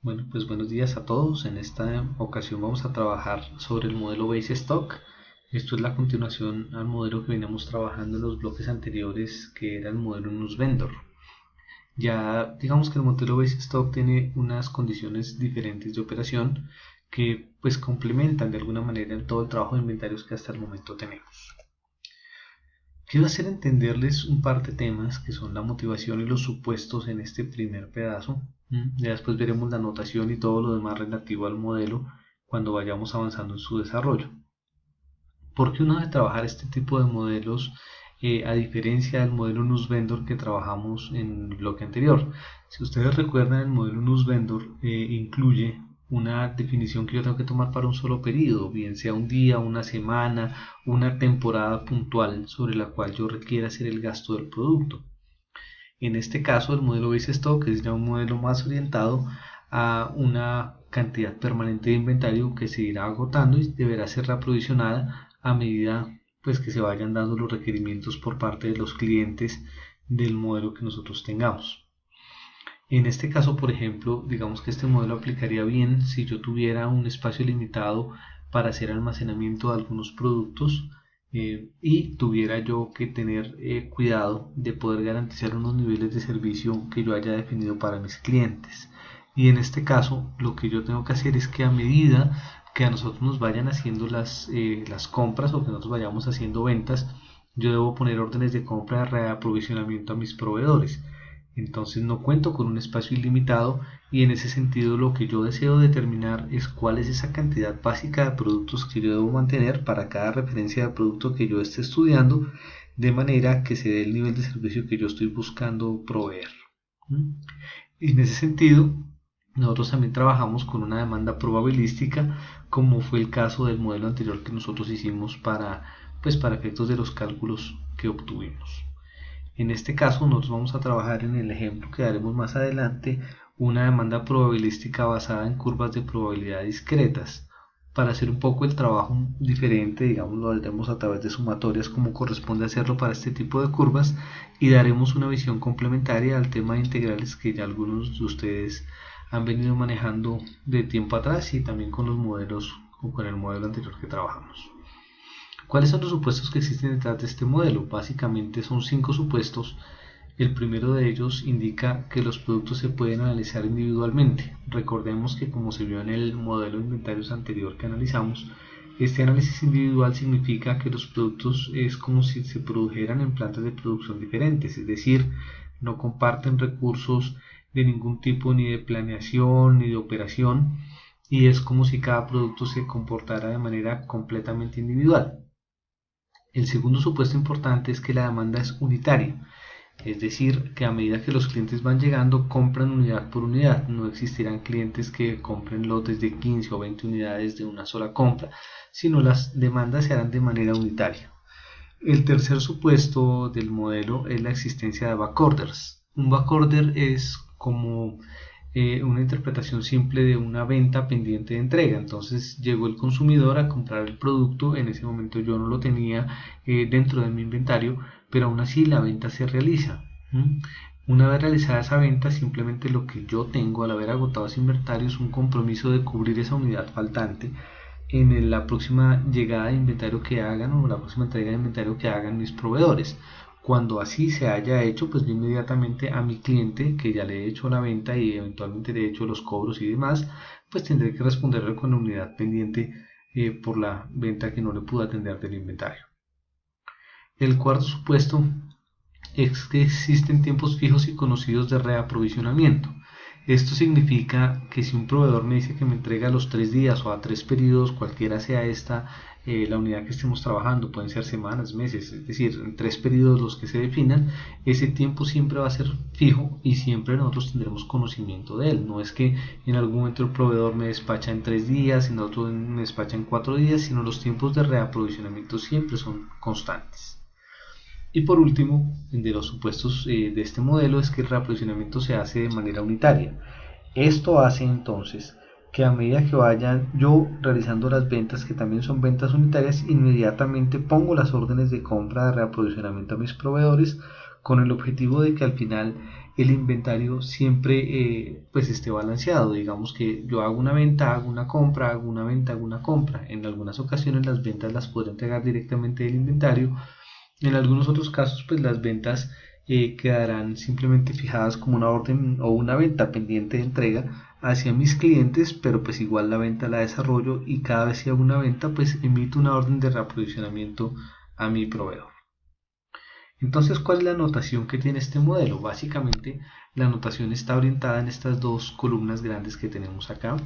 Bueno, pues buenos días a todos. En esta ocasión vamos a trabajar sobre el modelo Base Stock. Esto es la continuación al modelo que veníamos trabajando en los bloques anteriores, que era el modelo Nus Vendor. Ya digamos que el modelo Base Stock tiene unas condiciones diferentes de operación que pues complementan de alguna manera todo el trabajo de inventarios que hasta el momento tenemos. Quiero hacer entenderles un par de temas que son la motivación y los supuestos en este primer pedazo. Ya después veremos la notación y todo lo demás relativo al modelo cuando vayamos avanzando en su desarrollo. ¿Por qué uno debe trabajar este tipo de modelos a diferencia del modelo Nus Vendor que trabajamos en el bloque anterior? Si ustedes recuerdan, el modelo Nus Vendor incluye una definición que yo tengo que tomar para un solo periodo, bien sea un día, una semana, una temporada puntual sobre la cual yo requiera hacer el gasto del producto. En este caso, el modelo Base Stock es ya un modelo más orientado a una cantidad permanente de inventario que se irá agotando y deberá ser reaprovisionada a medida pues, que se vayan dando los requerimientos por parte de los clientes del modelo que nosotros tengamos. En este caso, por ejemplo, digamos que este modelo aplicaría bien si yo tuviera un espacio limitado para hacer almacenamiento de algunos productos y tuviera yo que tener cuidado de poder garantizar unos niveles de servicio que yo haya definido para mis clientes. Y en este caso, lo que yo tengo que hacer es que a medida que a nosotros nos vayan haciendo las compras o que nosotros vayamos haciendo ventas, yo debo poner órdenes de compra de reaprovisionamiento a mis proveedores. Entonces no cuento con un espacio ilimitado y en ese sentido lo que yo deseo determinar es cuál es esa cantidad básica de productos que yo debo mantener para cada referencia de producto que yo esté estudiando, de manera que se dé el nivel de servicio que yo estoy buscando proveer. Y en ese sentido, nosotros también trabajamos con una demanda probabilística, como fue el caso del modelo anterior que nosotros hicimos para efectos de los cálculos que obtuvimos. En este caso nosotros vamos a trabajar en el ejemplo que daremos más adelante una demanda probabilística basada en curvas de probabilidad discretas. Para hacer un poco el trabajo diferente, digamos, lo haremos a través de sumatorias como corresponde hacerlo para este tipo de curvas y daremos una visión complementaria al tema de integrales que ya algunos de ustedes han venido manejando de tiempo atrás y también con los modelos o con el modelo anterior que trabajamos. ¿Cuáles son los supuestos que existen detrás de este modelo? Básicamente son 5 supuestos. El primero de ellos indica que los productos se pueden analizar individualmente. Recordemos que como se vio en el modelo de inventarios anterior que analizamos, este análisis individual significa que los productos es como si se produjeran en plantas de producción diferentes, es decir, no comparten recursos de ningún tipo ni de planeación ni de operación y es como si cada producto se comportara de manera completamente individual. El segundo supuesto importante es que la demanda es unitaria, es decir, que a medida que los clientes van llegando, compran unidad por unidad. No existirán clientes que compren lotes de 15 o 20 unidades de una sola compra, sino las demandas se harán de manera unitaria. El tercer supuesto del modelo es la existencia de backorders. Un backorder es como una interpretación simple de una venta pendiente de entrega. Entonces llegó el consumidor a comprar el producto, en ese momento yo no lo tenía dentro de mi inventario, pero aún así la venta se realiza. Una vez realizada esa venta, simplemente lo que yo tengo al haber agotado ese inventario es un compromiso de cubrir esa unidad faltante en la próxima llegada de inventario que hagan o la próxima entrega de inventario que hagan mis proveedores. Cuando así se haya hecho, pues yo inmediatamente a mi cliente, que ya le he hecho la venta y eventualmente le he hecho los cobros y demás, pues tendré que responderle con la unidad pendiente por la venta que no le pude atender del inventario. El cuarto supuesto es que existen tiempos fijos y conocidos de reaprovisionamiento. Esto significa que si un proveedor me dice que me entrega a los 3 días o a 3 periodos, cualquiera sea esta la unidad que estemos trabajando, pueden ser semanas, meses, es decir, en 3 periodos los que se definan, ese tiempo siempre va a ser fijo y siempre nosotros tendremos conocimiento de él. No es que en algún momento el proveedor me despacha en 3 días, en otro me despacha en 4 días, sino los tiempos de reaprovisionamiento siempre son constantes. Y por último, de los supuestos de este modelo es que el reaprovisionamiento se hace de manera unitaria. Esto hace entonces que a medida que vaya yo realizando las ventas, que también son ventas unitarias, inmediatamente pongo las órdenes de compra de reaprovisionamiento a mis proveedores con el objetivo de que al final el inventario siempre pues esté balanceado. Digamos que yo hago una venta, hago una compra, hago una venta, hago una compra. En algunas ocasiones las ventas las podré entregar directamente del inventario. En algunos otros casos pues las ventas quedarán simplemente fijadas como una orden o una venta pendiente de entrega hacia mis clientes, pero pues igual la venta la desarrollo y cada vez que hago una venta pues emito una orden de reaprovisionamiento a mi proveedor. Entonces, ¿cuál es la notación que tiene este modelo? Básicamente, la notación está orientada en estas dos columnas grandes que tenemos acá.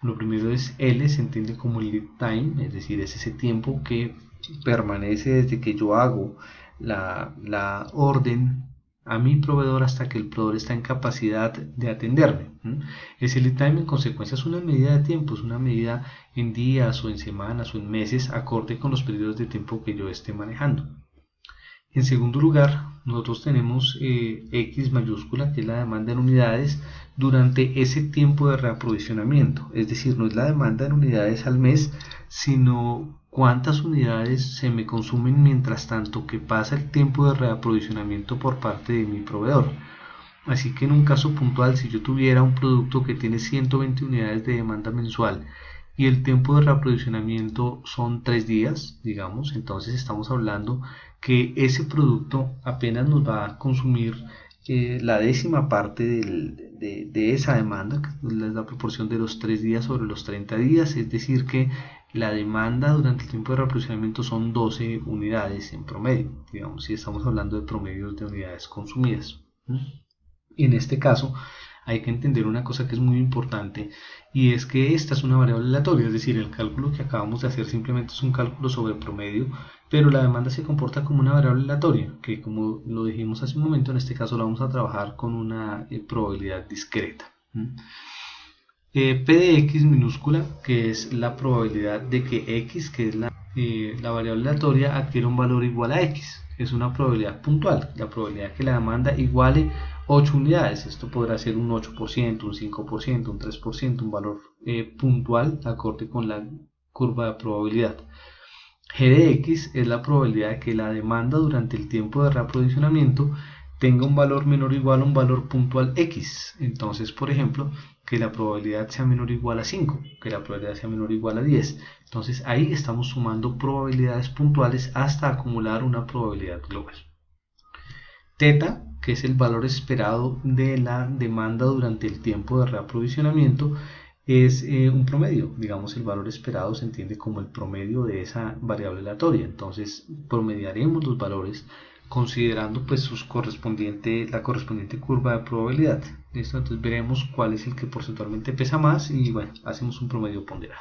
Lo primero es L, se entiende como el lead time, es decir, es ese tiempo que permanece desde que yo hago la orden a mi proveedor hasta que el proveedor está en capacidad de atenderme. Ese lead time en consecuencia es una medida de tiempo, es una medida en días o en semanas o en meses acorde con los periodos de tiempo que yo esté manejando. En segundo lugar, nosotros tenemos X mayúscula, que es la demanda en unidades durante ese tiempo de reaprovisionamiento. Es decir, no es la demanda en unidades al mes, sino cuántas unidades se me consumen mientras tanto que pasa el tiempo de reaprovisionamiento por parte de mi proveedor. Así que en un caso puntual, si yo tuviera un producto que tiene 120 unidades de demanda mensual y el tiempo de reaprovisionamiento son 3 días, digamos, entonces estamos hablando que ese producto apenas nos va a consumir la décima parte de esa demanda, que es la proporción de los 3 días sobre los 30 días, es decir que la demanda durante el tiempo de reaprovisionamiento son 12 unidades en promedio, digamos, si estamos hablando de promedios de unidades consumidas. En este caso hay que entender una cosa que es muy importante, y es que esta es una variable aleatoria, es decir, el cálculo que acabamos de hacer simplemente es un cálculo sobre promedio, pero la demanda se comporta como una variable aleatoria, que como lo dijimos hace un momento, en este caso la vamos a trabajar con una probabilidad discreta. P de x minúscula, que es la probabilidad de que x, que es la variable aleatoria, adquiera un valor igual a x. Es una probabilidad puntual, la probabilidad que la demanda iguale 8 unidades. Esto podrá ser un 8%, un 5%, un 3%, un valor puntual acorde con la curva de probabilidad. G de x es la probabilidad de que la demanda durante el tiempo de reaprovisionamiento tenga un valor menor o igual a un valor puntual x. Entonces, por ejemplo, que la probabilidad sea menor o igual a 5, que la probabilidad sea menor o igual a 10. Entonces ahí estamos sumando probabilidades puntuales hasta acumular una probabilidad global. Teta, que es el valor esperado de la demanda durante el tiempo de reaprovisionamiento, es un promedio. Digamos, el valor esperado se entiende como el promedio de esa variable aleatoria. Entonces promediaremos los valores considerando pues la correspondiente curva de probabilidad. ¿Listo? Entonces veremos cuál es el que porcentualmente pesa más y bueno, hacemos un promedio ponderado.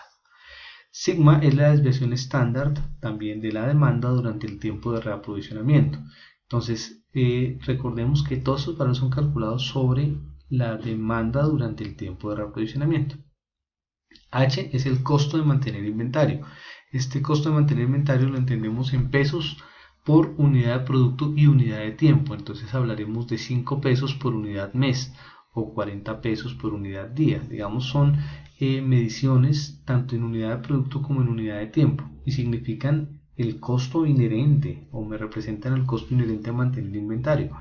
Sigma es la desviación estándar también de la demanda durante el tiempo de reaprovisionamiento. Entonces recordemos que todos estos valores son calculados sobre la demanda durante el tiempo de reaprovisionamiento. H es el costo de mantener inventario. Este costo de mantener inventario lo entendemos en pesos por unidad de producto y unidad de tiempo. Entonces hablaremos de 5 pesos por unidad mes o 40 pesos por unidad día. Digamos, son mediciones tanto en unidad de producto como en unidad de tiempo y significan el costo inherente o me representan el costo inherente a mantener inventario.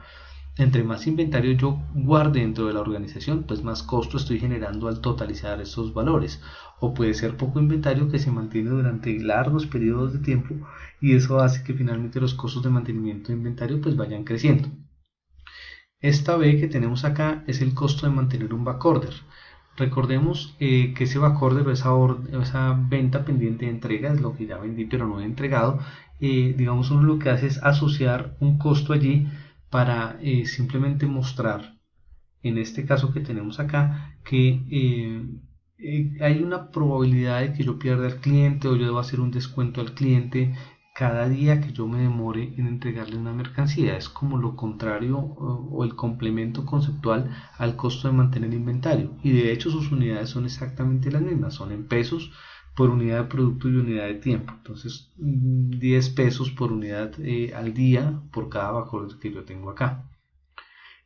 Entre más inventario yo guarde dentro de la organización, pues más costo estoy generando al totalizar esos valores. O puede ser poco inventario que se mantiene durante largos periodos de tiempo y eso hace que finalmente los costos de mantenimiento de inventario pues vayan creciendo. Esta B que tenemos acá es el costo de mantener un backorder. Recordemos que ese backorder o esa venta pendiente de entrega es lo que ya vendí pero no he entregado. Digamos, uno lo que hace es asociar un costo allí para simplemente mostrar, en este caso que tenemos acá, que hay una probabilidad de que yo pierda al cliente o yo debo hacer un descuento al cliente cada día que yo me demore en entregarle una mercancía. Es como lo contrario o el complemento conceptual al costo de mantener inventario, y de hecho sus unidades son exactamente las mismas, son en pesos por unidad de producto y unidad de tiempo. Entonces 10 pesos por unidad al día por cada backorder que yo tengo acá.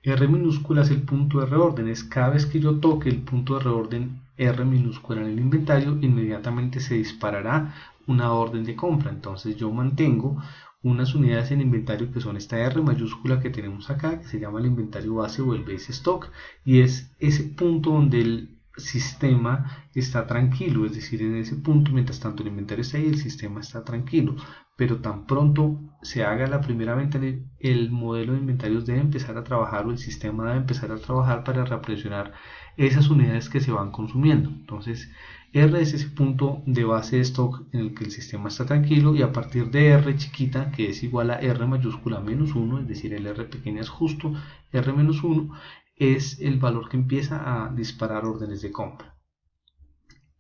R minúscula es el punto de reorden, es cada vez que yo toque el punto de reorden R minúscula en el inventario, inmediatamente se disparará una orden de compra. Entonces yo mantengo unas unidades en inventario que son esta R mayúscula que tenemos acá, que se llama el inventario base o el base stock, y es ese punto donde el sistema está tranquilo, es decir, en ese punto, mientras tanto el inventario está ahí, el sistema está tranquilo, pero tan pronto se haga la primera venta, el modelo de inventarios debe empezar a trabajar o el sistema debe empezar a trabajar para reaprovisionar esas unidades que se van consumiendo. Entonces, R es ese punto de base de stock en el que el sistema está tranquilo, y a partir de R chiquita, que es igual a R mayúscula menos 1, es decir, el R pequeña es justo R menos 1, es el valor que empieza a disparar órdenes de compra.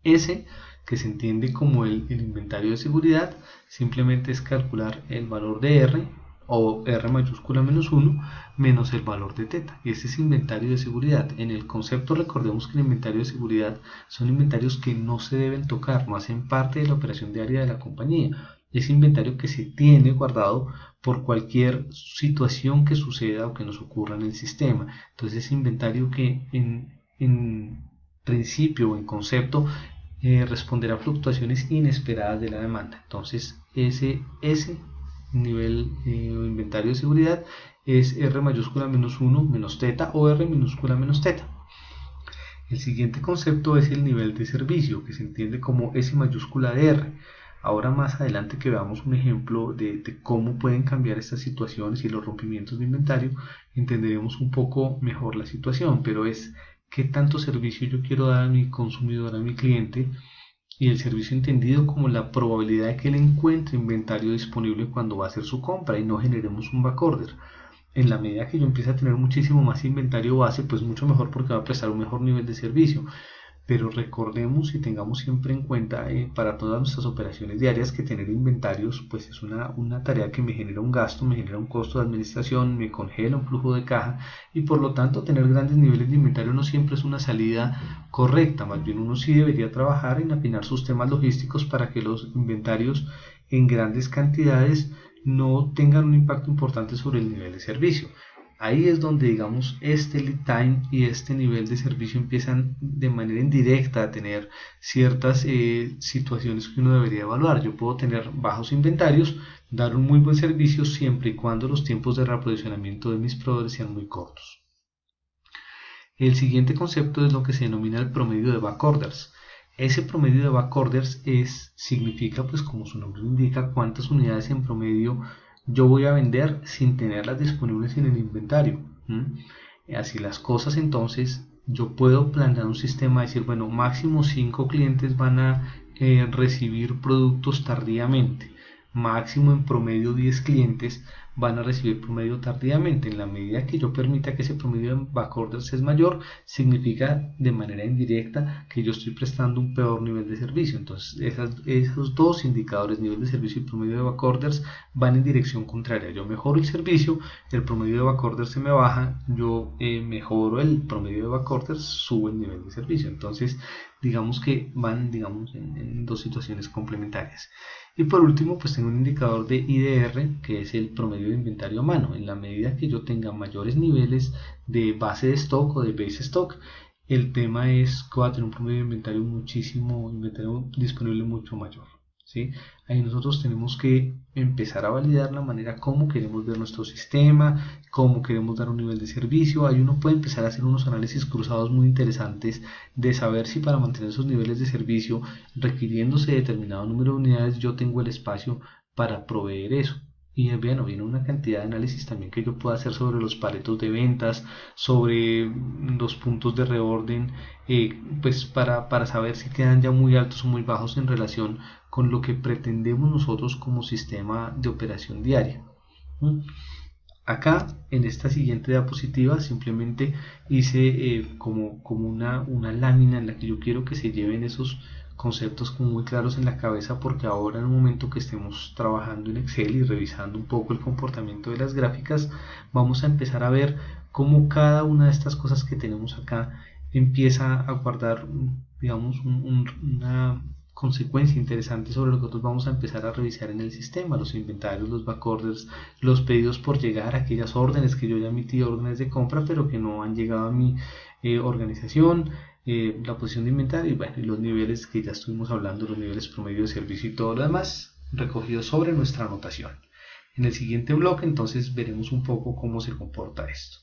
S, que se entiende como el inventario de seguridad, simplemente es calcular el valor de R o R mayúscula menos 1 menos el valor de teta, y este es inventario de seguridad. En el concepto recordemos que el inventario de seguridad son inventarios que no se deben tocar, no hacen parte de la operación diaria de la compañía. Es inventario que se tiene guardado por cualquier situación que suceda o que nos ocurra en el sistema. Entonces es inventario que en principio o en concepto responder a fluctuaciones inesperadas de la demanda. Entonces ese nivel inventario de seguridad es R mayúscula menos 1 menos teta o R minúscula menos teta. El siguiente concepto es el nivel de servicio, que se entiende como S mayúscula de R. Ahora más adelante que veamos un ejemplo de cómo pueden cambiar estas situaciones y los rompimientos de inventario, entenderemos un poco mejor la situación, pero es qué tanto servicio yo quiero dar a mi consumidor, a mi cliente, y el servicio entendido como la probabilidad de que él encuentre inventario disponible cuando va a hacer su compra y no generemos un backorder. En la medida que yo empiece a tener muchísimo más inventario base, pues mucho mejor, porque va a prestar un mejor nivel de servicio. Pero recordemos y tengamos siempre en cuenta para todas nuestras operaciones diarias que tener inventarios pues es una tarea que me genera un gasto, me genera un costo de administración, me congela un flujo de caja, y por lo tanto tener grandes niveles de inventario no siempre es una salida correcta. Más bien uno sí debería trabajar en afinar sus temas logísticos para que los inventarios en grandes cantidades no tengan un impacto importante sobre el nivel de servicio. Ahí es donde, digamos, este lead time y este nivel de servicio empiezan de manera indirecta a tener ciertas situaciones que uno debería evaluar. Yo puedo tener bajos inventarios, dar un muy buen servicio siempre y cuando los tiempos de reaprovisionamiento de mis proveedores sean muy cortos. El siguiente concepto es lo que se denomina el promedio de backorders. Ese promedio de backorders significa, pues como su nombre indica, cuántas unidades en promedio yo voy a vender sin tenerlas disponibles en el inventario. Así las cosas, entonces yo puedo planear un sistema, decir, bueno, máximo 5 clientes van a recibir productos tardíamente, máximo en promedio 10 clientes van a recibir promedio tardíamente. En la medida que yo permita que ese promedio de backorders es mayor, significa de manera indirecta que yo estoy prestando un peor nivel de servicio. Entonces esos dos indicadores, nivel de servicio y promedio de backorders, van en dirección contraria. Yo mejoro el servicio, el promedio de backorders se me baja, yo mejoro el promedio de backorders, sube el nivel de servicio. Entonces digamos que van en dos situaciones complementarias. Y por último, pues tengo un indicador de IDR, que es el promedio de inventario a mano. En la medida que yo tenga mayores niveles de base de stock o de base stock, el tema es que va a tener un promedio de inventario inventario disponible mucho mayor. ¿Sí? Ahí nosotros tenemos que empezar a validar la manera como queremos ver nuestro sistema, cómo queremos dar un nivel de servicio. Ahí uno puede empezar a hacer unos análisis cruzados muy interesantes de saber si para mantener esos niveles de servicio, requiriéndose determinado número de unidades, yo tengo el espacio para proveer eso. Y bueno, viene una cantidad de análisis también que yo puedo hacer sobre los paretos de ventas, sobre los puntos de reorden, pues para saber si quedan ya muy altos o muy bajos en relación con lo que pretendemos nosotros como sistema de operación diaria. Acá en esta siguiente diapositiva simplemente hice como una lámina en la que yo quiero que se lleven esos conceptos como muy claros en la cabeza, porque ahora en el momento que estemos trabajando en Excel y revisando un poco el comportamiento de las gráficas, vamos a empezar a ver cómo cada una de estas cosas que tenemos acá empieza a guardar, digamos, una consecuencia interesante sobre lo que nosotros vamos a empezar a revisar en el sistema: los inventarios, los backorders, los pedidos por llegar, aquellas órdenes que yo ya emití, órdenes de compra pero que no han llegado a mi organización, la posición de inventario y bueno, y los niveles que ya estuvimos hablando, los niveles promedio de servicio y todo lo demás recogido sobre nuestra anotación. En el siguiente bloque entonces veremos un poco cómo se comporta esto.